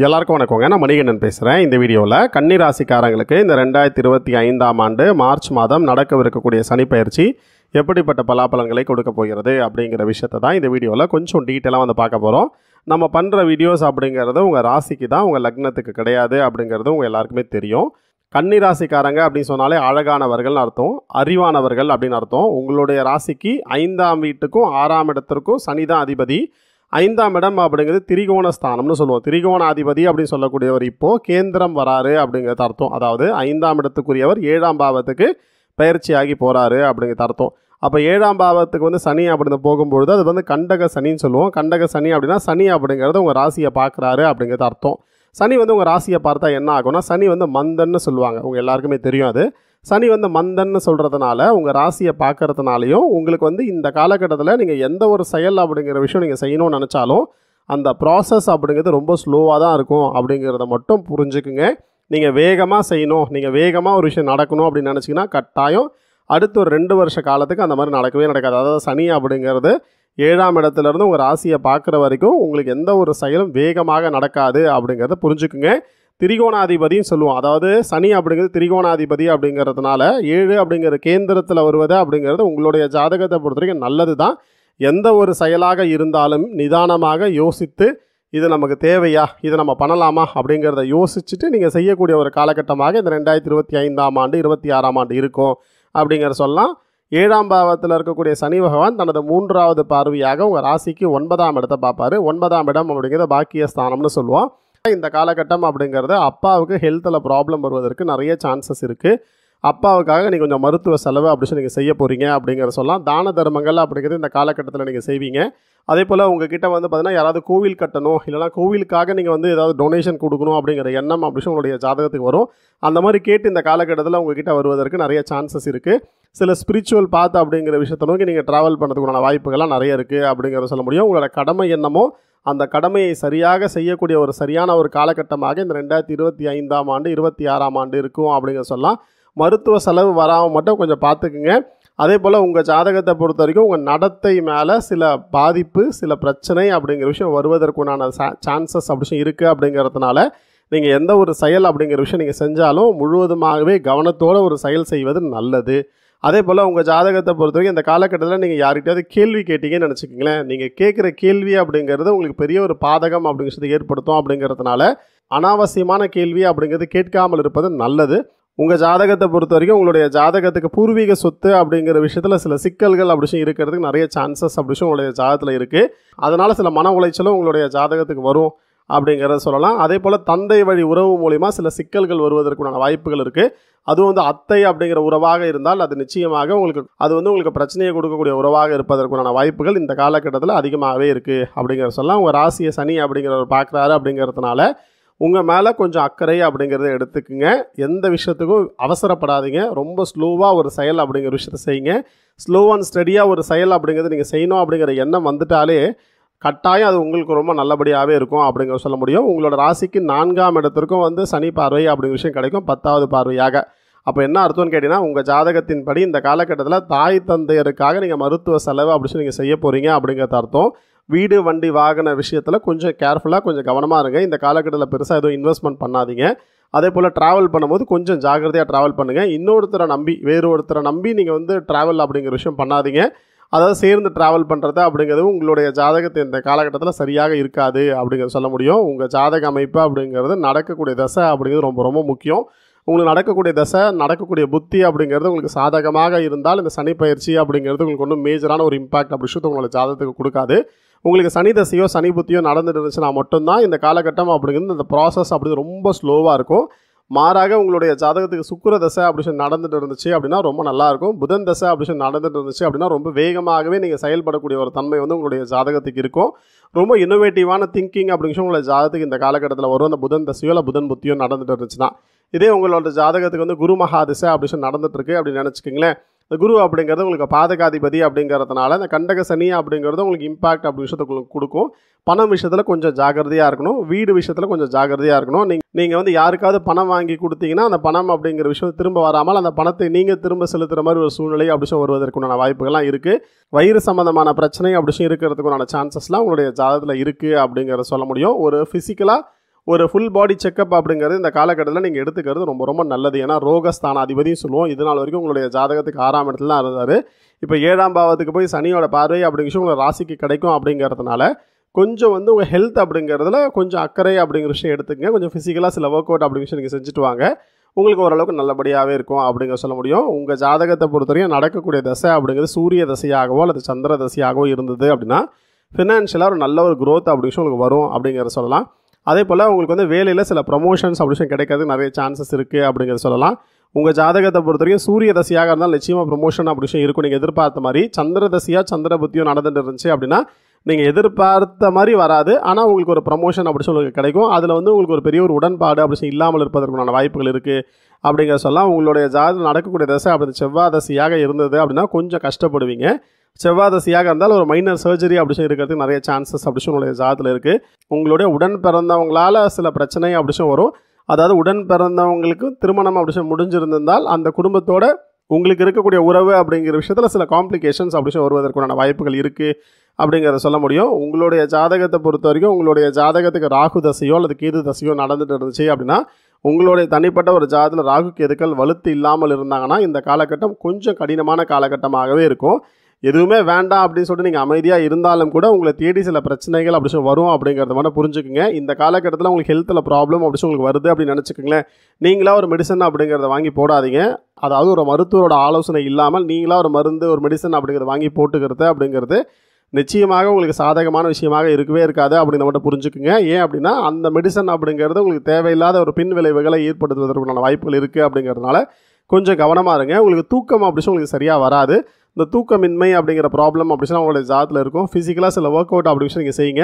எல்லாருக்கும் வணக்கங்க. நான் மணிகண்டன் பேசுகிறேன். இந்த வீடியோவில் கன்னி ராசிக்காரங்களுக்கு இந்த 2025ஆம் ஆண்டு மார்ச் மாதம் நடக்கவிருக்கக்கூடிய சனிப்பெயர்ச்சி எப்படிப்பட்ட பலாபலன்களை கொடுக்க போகிறது அப்படிங்கிற விஷயத்தை தான் இந்த வீடியோவில் கொஞ்சம் டீட்டெயிலாக வந்து பார்க்க போகிறோம். நம்ம பண்ணுற வீடியோஸ் அப்படிங்கிறது உங்கள் ராசிக்கு தான், உங்கள் லக்னத்துக்கு கிடையாது அப்படிங்கிறது உங்கள் எல்லாருக்குமே தெரியும். கன்னி ராசிக்காரங்க அப்படின்னு சொன்னாலே அழகானவர்கள்னு அர்த்தம், அறிவானவர்கள் அப்படின்னு அர்த்தம். உங்களுடைய ராசிக்கு 5ஆம் வீட்டுக்கும் 6ஆம் இடத்திற்கும் சனி தான் அதிபதி. 5ஆம் இடம் அப்படிங்கிறது திரிகோண ஸ்தானம்னு சொல்லுவோம். திரிகோணாதிபதி அப்படின்னு சொல்லக்கூடியவர் இப்போது கேந்திரம் வராரு அப்படிங்கிறது அர்த்தம். அதாவது 5ஆம் இடத்துக்குரியவர் 7ஆம் பாவத்துக்கு பயிற்சியாகி போகிறாரு அப்படிங்கிறது அர்த்தம். அப்போ 7ஆம் பாவத்துக்கு வந்து சனி அப்படின்னு போகும்பொழுது அது வந்து கண்டக சனின்னு சொல்லுவோம். கண்டக சனி அப்படின்னா சனி அப்படிங்கிறது உங்கள் ராசியை பார்க்குறாரு அப்படிங்கிறது அர்த்தம். சனி வந்து உங்கள் ராசியை பார்த்தா என்ன ஆகும்னா, சனி வந்து மந்தன்னு சொல்லுவாங்க. உங்கள் எல்லாருக்குமே தெரியும் அது. சனி வந்து மந்தன்னு சொல்கிறதுனால உங்கள் ராசியை பார்க்கறதுனாலையும் உங்களுக்கு வந்து இந்த காலகட்டத்தில் நீங்கள் எந்த ஒரு செயல் அப்படிங்கிற விஷயம் நீங்கள் செய்யணும்னு நினச்சாலும் அந்த ப்ராசஸ் அப்படிங்கிறது ரொம்ப ஸ்லோவாக தான் இருக்கும் அப்படிங்கிறத மட்டும் புரிஞ்சுக்குங்க. நீங்கள் வேகமாக செய்யணும், நீங்கள் வேகமாக ஒரு விஷயம் நடக்கணும் அப்படின்னு நினச்சிங்கன்னா கட்டாயம் அடுத்த ஒரு 2 வருஷ காலத்துக்கு அந்த மாதிரி நடக்கவே நடக்காது. அதாவது சனி அப்படிங்கிறது 7ஆம் இடத்துலேருந்து உங்கள் ராசியை பார்க்குற வரைக்கும் உங்களுக்கு எந்த ஒரு செயலும் வேகமாக நடக்காது அப்படிங்கிறத புரிஞ்சுக்குங்க. திரிகோணாதிபதின்னு சொல்லுவோம். அதாவது சனி அப்படிங்கிறது திரிகோணாதிபதி அப்படிங்கிறதுனால 7 அப்படிங்கிற கேந்திரத்தில் வருவது அப்படிங்கிறது உங்களுடைய ஜாதகத்தை பொறுத்த வரைக்கும் நல்லது தான். எந்த ஒரு செயலாக இருந்தாலும் நிதானமாக யோசித்து இது நமக்கு தேவையா, இது நம்ம பண்ணலாமா அப்படிங்கிறத யோசிச்சுட்டு நீங்கள் செய்யக்கூடிய ஒரு காலகட்டமாக இந்த 2025ஆம் ஆண்டு 26ஆம் ஆண்டு இருக்கும் அப்படிங்கிற சொல்லலாம். 7ஆம் பாவத்தில் இருக்கக்கூடிய சனி பகவான் தனது 3வது பார்வையாக உங்கள் ராசிக்கு 9ஆம் இடத்தை பார்ப்பார். 9ஆம் இடம் அப்படிங்கிறத பாக்கிய ஸ்தானம்னு சொல்லுவோம். இந்த காலகட்டம் அப்படிங்கிறது அப்பாவுக்கு ஹெல்த்தில் ப்ராப்ளம் வருவதற்கு நிறைய சான்சஸ் இருக்குது. அப்பாவுக்காக நீங்கள் கொஞ்சம் மருத்துவ செலவு அப்படி சொல்லி நீங்கள் செய்ய போகிறீங்க அப்படிங்கிற சொல்லலாம். தான தர்மங்கள் அப்படிங்கிறது இந்த காலகட்டத்தில் நீங்கள் செய்வீங்க. அதே போல் உங்ககிட்ட வந்து பார்த்தீங்கன்னா யாராவது கோவில் கட்டணும், இல்லைனா கோவிலுக்காக நீங்கள் வந்து ஏதாவது டொனேஷன் கொடுக்கணும் அப்படிங்கிற எண்ணம் அப்படி உங்களுடைய ஜாதகத்துக்கு வரும். அந்த மாதிரி கேட்டு இந்த காலகட்டத்தில் உங்ககிட்ட வருவதற்கு நிறைய சான்சஸ் இருக்குது. சில ஸ்பிரிச்சுவல் பாத் அப்படிங்கிற விஷயத்தை நோக்கி நீங்கள் ட்ராவல் பண்ணுறதுக்குண்டான வாய்ப்புகள்லாம் நிறைய இருக்குது அப்படிங்கிறத சொல்ல முடியும். உங்களோட கடமை என்னமோ அந்த கடமையை சரியாக செய்யக்கூடிய ஒரு சரியான ஒரு காலகட்டமாக இந்த 2025ஆம் ஆண்டு 26ஆம் ஆண்டு இருக்கும் அப்படிங்கிற சொல்லலாம். மருத்துவ செலவு வராமல் மட்டும் கொஞ்சம் பார்த்துக்குங்க. அதே போல் உங்கள் ஜாதகத்தை பொறுத்த வரைக்கும் உங்கள் நடத்தை மேலே சில பாதிப்பு, சில பிரச்சனை அப்படிங்கிற விஷயம் வருவதற்குண்டான சான்சஸ் அப்படி இருக்குது. அப்படிங்கிறதுனால நீங்கள் எந்த ஒரு செயல் அப்படிங்கிற விஷயம் நீங்கள் செஞ்சாலும் முழுவதுமாகவே கவனத்தோடு ஒரு செயல் செய்வது நல்லது. அதே போல் உங்கள் ஜாதகத்தை பொறுத்த வரைக்கும் இந்த காலகட்டத்தில் நீங்கள் யார்கிட்டையாவது கேள்வி கேட்டீங்கன்னு நினச்சிக்கிங்களேன், நீங்கள் கேட்குற கேள்வி அப்படிங்கிறது உங்களுக்கு பெரிய ஒரு பாதகம் அப்படிங்கிறத ஏற்படுத்தும். அப்படிங்கிறதுனால அனாவசியமான கேள்வி அப்படிங்கிறது கேட்காமல் இருப்பது நல்லது. உங்கள் ஜாதகத்தை பொறுத்த வரைக்கும் உங்களுடைய ஜாதகத்துக்கு பூர்வீக சொத்து அப்படிங்கிற விஷயத்தில் சில சிக்கல்கள் அப்படி இருக்கிறதுக்கு நிறைய சான்சஸ் அப்படி உங்களுடைய ஜாதகத்தில் இருக்குது. அதனால் சில மன உளைச்சலும் உங்களுடைய ஜாதகத்துக்கு வரும் அப்படிங்கிறத சொல்லலாம். அதே போல் தந்தை வழி உறவு மூலிமா சில சிக்கல்கள் வருவதற்குண்டான வாய்ப்புகள் இருக்குது. அதுவும் வந்து அத்தை அப்படிங்கிற உறவாக இருந்தால் அது நிச்சயமாக உங்களுக்கு பிரச்சனையை கொடுக்கக்கூடிய உறவாக இருப்பதற்குண்டான வாய்ப்புகள் இந்த காலகட்டத்தில் அதிகமாகவே இருக்குது அப்படிங்கிற சொல்லலாம். உங்கள் ராசியை சனி அப்படிங்கிறவர் பார்க்குறாரு அப்படிங்கிறதுனால உங்கள் மேலே கொஞ்சம் அக்கறை அப்படிங்கிறத எடுத்துக்குங்க. எந்த விஷயத்துக்கும் அவசரப்படாதீங்க. ரொம்ப ஸ்லோவாக ஒரு செயல் அப்படிங்கிற விஷயத்தை செய்யுங்க. ஸ்லோ அண்ட் ஸ்டடியாக ஒரு செயல் அப்படிங்கிறது நீங்கள் செய்யணும் அப்படிங்கிற எண்ணம் வந்துட்டாலே கட்டாயம் அது உங்களுக்கு ரொம்ப நல்லபடியாகவே இருக்கும் அப்படிங்கிற சொல்ல முடியும். உங்களோட ராசிக்கு 4ஆம் இடத்திற்கும் வந்து சனி பார்வை அப்படிங்கிற விஷயம் கிடைக்கும், 10வது பார்வையாக. அப்போ என்ன அர்த்தம்னு கேட்டிங்கன்னா, உங்கள் ஜாதகத்தின்படி இந்த காலகட்டத்தில் தாய் தந்தையருக்காக நீங்கள் மருத்துவ செலவு அப்படி சொல்லி நீங்கள் செய்ய போகிறீங்க அப்படிங்கிறது அர்த்தம். வீடு வண்டி வாகன விஷயத்தில் கொஞ்சம் கேர்ஃபுல்லாக கொஞ்சம் கவனமாக இருங்க. இந்த காலகட்டத்தில் பெருசாக எதுவும் இன்வெஸ்ட்மெண்ட் பண்ணாதீங்க. அதே போல் ட்ராவல் பண்ணும்போது கொஞ்சம் ஜாக்கிரதையாக ட்ராவல் பண்ணுங்கள். இன்னொருத்தரை நம்பி வேறு ஒருத்தரை நம்பி நீங்கள் வந்து ட்ராவல் அப்படிங்கிற விஷயம் பண்ணாதீங்க. அதாவது சேர்ந்து ட்ராவல் பண்ணுறது அப்படிங்கிறது உங்களுடைய ஜாதகத்தை இந்த காலகட்டத்தில் சரியாக இருக்காது அப்படிங்கிறது சொல்ல முடியும். உங்கள் ஜாதக அமைப்பு அப்படிங்கிறது நடக்கக்கூடிய தசை அப்படிங்கிறது ரொம்ப ரொம்ப முக்கியம். உங்களுக்கு நடக்கக்கூடிய தசை, நடக்கக்கூடிய புத்தி அப்படிங்கிறது உங்களுக்கு சாதகமாக இருந்தால் இந்த சனி பயிற்சி அப்படிங்கிறது உங்களுக்கு ஒன்றும் மேஜரான ஒரு இம்பாக்ட் அப்படி விஷயத்தை உங்களோட ஜாதகத்துக்கு கொடுக்காது. உங்களுக்கு சனி தசையோ சனி புத்தியோ நடந்துட்டு இருந்துச்சுன்னா மட்டும்தான் இந்த காலகட்டம் அப்படிங்கிறது இந்த ப்ராசஸ் அப்படிங்கிறது ரொம்ப ஸ்லோவாக இருக்கும். மாறாக உங்களுடைய ஜாதகத்துக்கு சுக்கிர தசை அப்படி சொல்லி நடந்துட்டு இருந்துச்சு அப்படின்னா ரொம்ப நல்லாயிருக்கும். புதன் தசை அப்படி சொல்லி நடந்துட்டு இருந்துச்சு அப்படின்னா ரொம்ப வேகமாகவே நீங்கள் செயல்படக்கூடிய ஒரு தன்மை வந்து உங்களுடைய ஜாதகத்துக்கு இருக்கும். ரொம்ப இன்னோவேட்டிவான திங்கிங் அப்படிங்கிற உங்களுடைய ஜாதகத்துக்கு இந்த காலகட்டத்தில் வரும். அந்த புதன் தசையோ இல்லை புதன் புத்தியோ நடந்துட்டு இருந்துச்சுன்னா. இதே உங்களோட ஜாதகத்துக்கு வந்து குரு மகாதிசை அப்படி சொல்லி நடந்துட்டுருக்கு அப்படின்னு நினச்சிக்கிங்களேன். இந்த குரு அப்படிங்கிறது உங்களுக்கு பாதகாதிபதி அப்படிங்கிறதுனால இந்த கண்டக சனி அப்படிங்கிறது உங்களுக்கு இம்பாக்ட் அப்படி விஷயத்தை உங்களுக்கு கொடுக்கும். பணம் விஷயத்தில் கொஞ்சம் ஜாக்கிரதையாக இருக்கணும். வீடு விஷயத்தில் கொஞ்சம் ஜாக்கிரதையாக இருக்கணும். நீங்கள் வந்து யாருக்காவது பணம் வாங்கி கொடுத்தீங்கன்னா அந்த பணம் அப்படிங்கிற விஷயம் திரும்ப வராமல் அந்த பணத்தை நீங்கள் திரும்ப செலுத்துகிற மாதிரி ஒரு சூழ்நிலை அப்படி வருவதற்குண்டான வாய்ப்புகள்லாம் இருக்குது. வயிறு சம்மந்தமான பிரச்சனை அப்படி இருக்கிறதுக்குண்டான சான்சஸ்லாம் உங்களுடைய ஜாதகத்தில் இருக்குது அப்படிங்கிறத சொல்ல முடியும். ஒரு ஃபிசிக்கலாக ஒரு ஃபுல் பாடி செக்கப் அப்படிங்கிறது இந்த காலகட்டத்தில் நீங்கள் எடுத்துக்கிறது ரொம்ப ரொம்ப நல்லது. ஏன்னா ரோகஸ்தானாதிபதியும் சொல்லுவோம். இது நாள் வரைக்கும் உங்களுடைய ஜாதகத்துக்கு 6ஆம் இடத்துல தான் இருந்தார். இப்போ 7ஆம் பாவத்துக்கு போய் சனியோட பார்வை அப்படிங்கிற விஷயம் உங்களை ராசிக்கு கிடைக்கும் அப்படிங்கிறதுனால கொஞ்சம் வந்து உங்கள் ஹெல்த் அப்படிங்கிறதுல கொஞ்சம் அக்கறை அப்படிங்கிற விஷயம் எடுத்துக்கங்க. கொஞ்சம் ஃபிசிக்கலாக சில ஒர்க் அவுட் அப்படிங்கிற விஷயம் நீங்கள் செஞ்சுட்டு வாங்க. உங்களுக்கு ஓரளவுக்கு நல்லபடியாகவே இருக்கும் அப்படிங்கிற சொல்ல முடியும். உங்கள் ஜாதகத்தை பொறுத்தவரையும் நடக்கக்கூடிய தசை அப்படிங்கிறது சூரிய தசையாகவோ அல்லது சந்திர தசையாகவோ இருந்தது அப்படின்னா ஃபினான்ஷியலாக ஒரு நல்ல ஒரு க்ரோத் அப்படிங்கிற விஷயம் உங்களுக்கு வரும் அப்படிங்கிறத சொல்லலாம். அதே போல் உங்களுக்கு வந்து வேலையில் சில ப்ரமோஷன்ஸ் அப்படி விஷயம் கிடைக்கிறதுக்கு நிறைய சான்சஸ் இருக்குது அப்படிங்கிறத சொல்லலாம். உங்கள் ஜாதகத்தை பொறுத்தவரைக்கும் சூரிய தசையாக இருந்தால் நிச்சயமாக ப்ரமோஷன் அப்படி விஷயம் இருக்கும் நீங்கள் எதிர்பார்த்த மாதிரி. சந்திர தசையாக சந்திர புத்தியோ நடந்துட்டு இருந்துச்சு அப்படின்னா நீங்கள் எதிர்பார்த்த மாதிரி வராது. ஆனால் உங்களுக்கு ஒரு ப்ரமோஷன் அப்படி சொல்லி கிடைக்கும். அதில் வந்து உங்களுக்கு ஒரு பெரிய ஒரு உடன்பாடு அப்படி சொல்லி இல்லாமல் இருப்பதற்கான வாய்ப்புகள் இருக்குது அப்படிங்கிற சொல்லலாம். உங்களுடைய ஜாதகம் நடக்கக்கூடிய தசை அப்படி செவ்வாய் தசையாக இருந்தது அப்படின்னா கொஞ்சம் கஷ்டப்படுவீங்க. செவ்வாய் தசையாக இருந்தால் ஒரு மைனர் சர்ஜரி அப்படி சொல்லி இருக்கிறதுக்கு நிறைய சான்சஸ் அப்படி சொல்லி உங்களுடைய ஜாதகத்தில் இருக்குது. உங்களுடைய உடன் பிறந்தவங்களால் சில பிரச்சனை அப்படி சொல்லி வரும். அதாவது உடன் பிறந்தவங்களுக்கு திருமணம் அப்படி சொல்லி முடிஞ்சிருந்தால் அந்த குடும்பத்தோட உங்களுக்கு இருக்கக்கூடிய உறவு அப்படிங்கிற விஷயத்தில் சில காம்ப்ளிகேஷன்ஸ் அப்படி சொல்லி வருவதற்கான வாய்ப்புகள் இருக்குது அப்படிங்கிறத சொல்ல முடியும். உங்களுடைய ஜாதகத்தை பொறுத்த வரைக்கும் உங்களுடைய ஜாதகத்துக்கு ராகு தசையோ அல்லது கேது தசையோ நடந்துட்டு இருந்துச்சு அப்படின்னா உங்களுடைய தனிப்பட்ட ஒரு ஜாதகத்தில் ராகு கேதுக்கள் வலுத்து இல்லாமல் இருந்தாங்கன்னா இந்த காலகட்டம் கொஞ்சம் கடினமான காலகட்டமாகவே இருக்கும். எதுவுமே வேண்டாம் அப்படின்னு சொல்லிட்டு நீங்கள் அமைதியாக இருந்தாலும் கூட உங்களை தேடி சில பிரச்சனைகள் அப்படி சொல்லி வரும் அப்படிங்கிறத மட்டும் புரிஞ்சுக்குங்க. இந்த காலகட்டத்தில் உங்களுக்கு ஹெல்த்தில் ப்ராப்ளம் அப்படி சொல்லி உங்களுக்கு வருது அப்படின்னு நினச்சிக்கோங்களேன். நீங்களாக ஒரு மெடிசன் அப்படிங்கிறத வாங்கி போடாதீங்க. அதாவது ஒரு மருத்துவரோட ஆலோசனை இல்லாமல் நீங்களாக ஒரு மருந்து ஒரு மெடிசன் அப்படிங்கிறத வாங்கி போட்டுக்கிறது அப்படிங்கிறது நிச்சயமாக உங்களுக்கு சாதகமான விஷயமாக இருக்கவே இருக்காது அப்படின்னு மட்டும் புரிஞ்சுக்குங்க. ஏன் அப்படின்னா அந்த மெடிசன் அப்படிங்கிறது உங்களுக்கு தேவையில்லாத ஒரு பின் விளைவுகளை ஏற்படுத்துவதற்கான வாய்ப்புகள் இருக்குது அப்படிங்கிறதுனால கொஞ்சம் கவனமாக இருங்க. உங்களுக்கு தூக்கம் அப்படி சொல்லி உங்களுக்கு சரியாக வராது. இந்த தூக்கமின்மை அப்படிங்கிற ப்ராப்ளம் அப்படி சொன்னால் உங்களுடைய ஜாதத்தில் இருக்கும். ஃபிசிக்கலாக சில ஒர்க் அவுட் அப்படி விஷயம் நீங்கள் செய்யுங்க.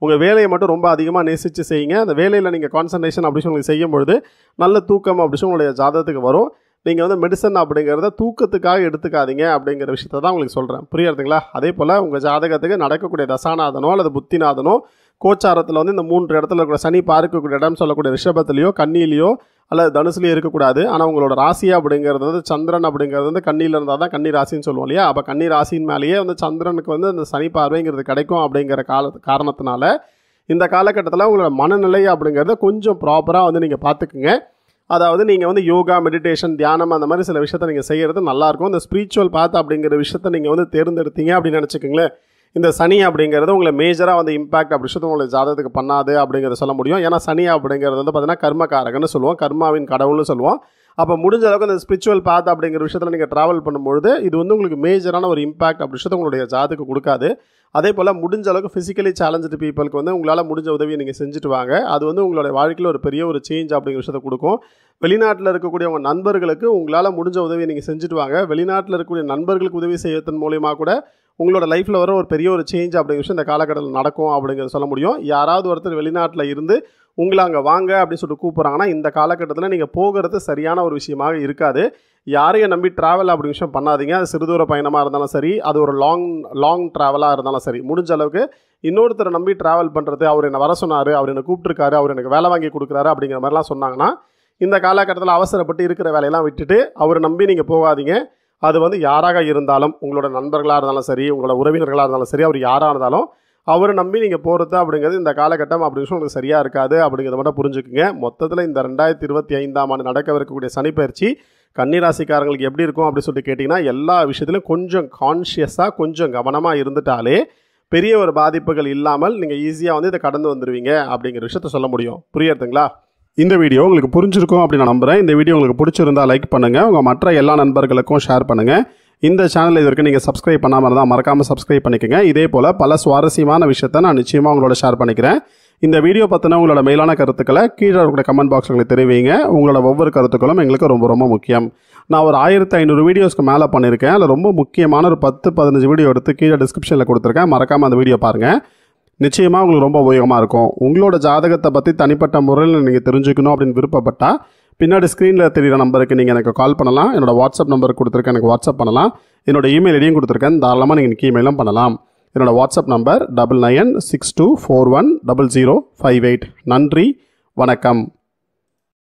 உங்கள் வேலையை மட்டும் ரொம்ப அதிகமாக நேசித்து செய்யுங்க. அந்த வேலையில் நீங்கள் கான்சன்ட்ரேஷன் அப்படி சொல்லி செய்யும்பொழுது நல்ல தூக்கம் அப்படி சொல்லி உங்களுடைய ஜாதகத்துக்கு வரும். நீங்கள் வந்து மெடிசன் அப்படிங்கிறத தூக்கத்துக்காக எடுத்துக்காதீங்க அப்படிங்கிற விஷயத்தை தான் உங்களுக்கு சொல்கிறேன். புரியுறதுங்களா? அதே போல் உங்கள் ஜாதகத்துக்கு நடக்கக்கூடிய தசாநாதனோ அல்லது புத்திநாதனோ கோச்சாரத்தில் வந்து இந்த 3 இடத்துல இருக்கிற சனி பார்க்கக்கூடிய இடம் சொல்லக்கூடிய ரிஷபத்துலையோ கன்னியிலையோ அல்லது தனுசுலையோ இருக்கக்கூடாது. ஆனால் உங்களோட ராசி அப்படிங்கிறது வந்து சந்திரன் அப்படிங்கிறது வந்து கன்னியில் இருந்தால் தான் கன்னி ராசின்னு சொல்லுவோம் இல்லையா? அப்போ கன்னி ராசியின் மேலேயே வந்து சந்திரனுக்கு வந்து அந்த சனி பார்வைங்கிறது கிடைக்கும் அப்படிங்கிற காரணத்தினால இந்த காலகட்டத்தில் உங்களோட மனநிலை அப்படிங்கிறத கொஞ்சம் ப்ராப்பராக வந்து நீங்கள் பார்த்துக்குங்க. அதாவது நீங்கள் வந்து யோகா மெடிடேஷன் தியானம் அந்த மாதிரி சில விஷயத்தை நீங்கள் செய்கிறது நல்லாயிருக்கும். இந்த ஸ்பிரிச்சுவல் பாத் அப்படிங்கிற விஷயத்தை நீங்கள் வந்து தேர்ந்தெடுத்தீங்க அப்படின்னு நினச்சிக்கோங்களேன். இந்த சனி அப்படிங்கிறது உங்களை மேஜராக வந்து இம்பாக்ட் அப்படி விஷயத்தை உங்களுக்கு ஜாதகத்துக்கு பண்ணாது அப்படிங்கிறத சொல்ல முடியும். ஏன்னா சனி அப்படிங்கிறது வந்து பார்த்தீங்கன்னா கர்மகாரகன்னு சொல்லுவோம், கர்மாவின் கடவுள்னு சொல்லுவோம். அப்போ முடிஞ்ச அளவுக்கு இந்த ஸ்பிரிச்சுவல் பாத் அப்படிங்கிற விஷயத்தில் நீங்கள் ட்ராவல் பண்ணும்பொழுது இது வந்து உங்களுக்கு மேஜரான ஒரு இம்பாக்ட் அப்படி விஷயத்தை உங்களுடைய ஜாதகத்துக்கு கொடுக்காது. அதே போல் முடிஞ்ச அளவுக்கு ஃபிசிக்கலி சேலஞ்சு பீப்புளுக்கு வந்து உங்களால் முடிஞ்ச உதவியை நீங்கள் செஞ்சுட்டு வாங்க. அது வந்து உங்களுடைய வாழ்க்கையில் ஒரு பெரிய ஒரு சேஞ்ச் அப்படிங்கிற விஷயத்தை கொடுக்கும். வெளிநாட்டில் இருக்கக்கூடிய உங்கள் நண்பர்களுக்கு உங்களால் முடிஞ்ச உதவியை நீங்கள் செஞ்சுட்டு வாங்க. வெளிநாட்டில் இருக்கக்கூடிய நண்பர்களுக்கு உதவி செய்வதன் மூலிமா கூட உங்களோட லைஃப்பில் வர ஒரு பெரிய ஒரு சேஞ்ச் அப்படிங்கிற விஷயம் இந்த காலகட்டத்தில் நடக்கும் அப்படிங்கிறத சொல்ல முடியும். யாராவது ஒருத்தர் வெளிநாட்டில் இருந்து உங்களை அங்கே வாங்க அப்படின்னு சொல்லிட்டு கூப்பிட்றாங்கன்னா இந்த காலகட்டத்தில் நீங்கள் போகிறது சரியான ஒரு விஷயமாக இருக்காது. யாரையும் நம்பி ட்ராவல் அப்படி விஷயம் பண்ணாதீங்க. அது சிறுதூர பயணமாக இருந்தாலும் சரி, அது ஒரு லாங் ட்ராவலாக இருந்தாலும் சரி, முடிஞ்ச அளவுக்கு இன்னொருத்தரை நம்பி ட்ராவல் பண்ணுறது, அவர் என்னை வர சொன்னார், அவர் என்னை கூப்பிட்டுருக்காரு, அவர் எனக்கு வேலை வாங்கி கொடுக்குறாரு அப்படிங்கிற மாதிரிலாம் சொன்னாங்கன்னா இந்த காலகட்டத்தில் அவசரப்பட்டு இருக்கிற வேலையெல்லாம் விட்டுட்டு அவரை நம்பி நீங்கள் போகாதீங்க. அது வந்து யாராக இருந்தாலும் உங்களோட நண்பர்களாக இருந்தாலும் சரி, உங்களோட உறவினர்களாக இருந்தாலும் சரி, அவர் யாராக இருந்தாலும் அவரை நம்பி நீங்கள் போகிறது அப்படிங்கிறது இந்த காலகட்டம் அப்படி விஷயம் உங்களுக்கு சரியாக இருக்காது அப்படிங்கிறத மட்டும் புரிஞ்சுக்குங்க. மொத்தத்தில் இந்த 2025ஆம் ஆண்டு நடக்கவிருக்கக்கூடிய சனிப்பெயர்ச்சி கன்னிராசிக்காரங்களுக்கு எப்படி இருக்கும் அப்படின்னு சொல்லிட்டு கேட்டிங்கன்னா எல்லா விஷயத்திலும் கொஞ்சம் கான்ஷியஸாக கொஞ்சம் கவனமாக இருந்துட்டாலே பெரிய ஒரு பாதிப்புகள் இல்லாமல் நீங்கள் ஈஸியாக வந்து இதை கடந்து வந்துடுவீங்க அப்படிங்கிற விஷயத்த சொல்ல முடியும். புரியுதுங்களா? இந்த வீடியோ உங்களுக்கு புரிஞ்சிருக்கும் அப்படின்னு நான் நம்புகிறேன். இந்த வீடியோ உங்களுக்கு பிடிச்சிருந்தால் லைக் பண்ணுங்கள், உங்கள் மற்ற எல்லா நண்பர்களுக்கும் ஷேர் பண்ணுங்கள். இந்த சேனல் இது வரைக்கும் நீங்கள் சப்ஸ்கிரைப் பண்ணாமல் இருந்தால் மறக்காமல் சப்ஸ்கிரைப் பண்ணிக்கோங்க. இதே போல் பல சுவாரஸ்யமான விஷயத்தை நான் நிச்சயமாக உங்களோட ஷேர் பண்ணிக்கிறேன். இந்த வீடியோ பற்றின உங்களோட மேலான கருத்துக்களை கீழே இருக்கிற கமெண்ட் பாக்ஸில் தெரிவிங்க. உங்களோட ஒவ்வொரு கருத்துக்களும் எங்களுக்கு ரொம்ப ரொம்ப முக்கியம். நான் ஒரு 1500 வீடியோஸ்க்கு மேலே பண்ணியிருக்கேன். அதில் ரொம்ப முக்கியமான ஒரு 10-15 வீடியோ எடுத்து கீழே டிஸ்கிரிப்ஷனில் கொடுத்துருக்கேன். மறக்காமல் அந்த வீடியோ பாருங்கள். நிச்சயமாக உங்களுக்கு ரொம்ப உபயோகமாக இருக்கும். உங்களோட ஜாதகத்தை பற்றி தனிப்பட்ட முறையில் நீங்கள் தெரிஞ்சுக்கணும் அப்படின்னு விருப்பப்பட்டால் பின்னாடி ஸ்க்ரீனில் தெரிகிற நம்பருக்கு நீங்கள் எனக்கு கால் பண்ணலாம். என்னோட வாட்ஸ்அப் நம்பருக்கு கொடுத்துருக்கேன், எனக்கு வாட்ஸ்அப் பண்ணலாம். என்னோட இமெயில் ஐடியும் கொடுத்துருக்கேன், தாராளமாக நீங்கள் எனக்கு இமெயிலும் பண்ணலாம். என்னோட வாட்ஸ்அப் நம்பர் 9962410058. நன்றி, வணக்கம்.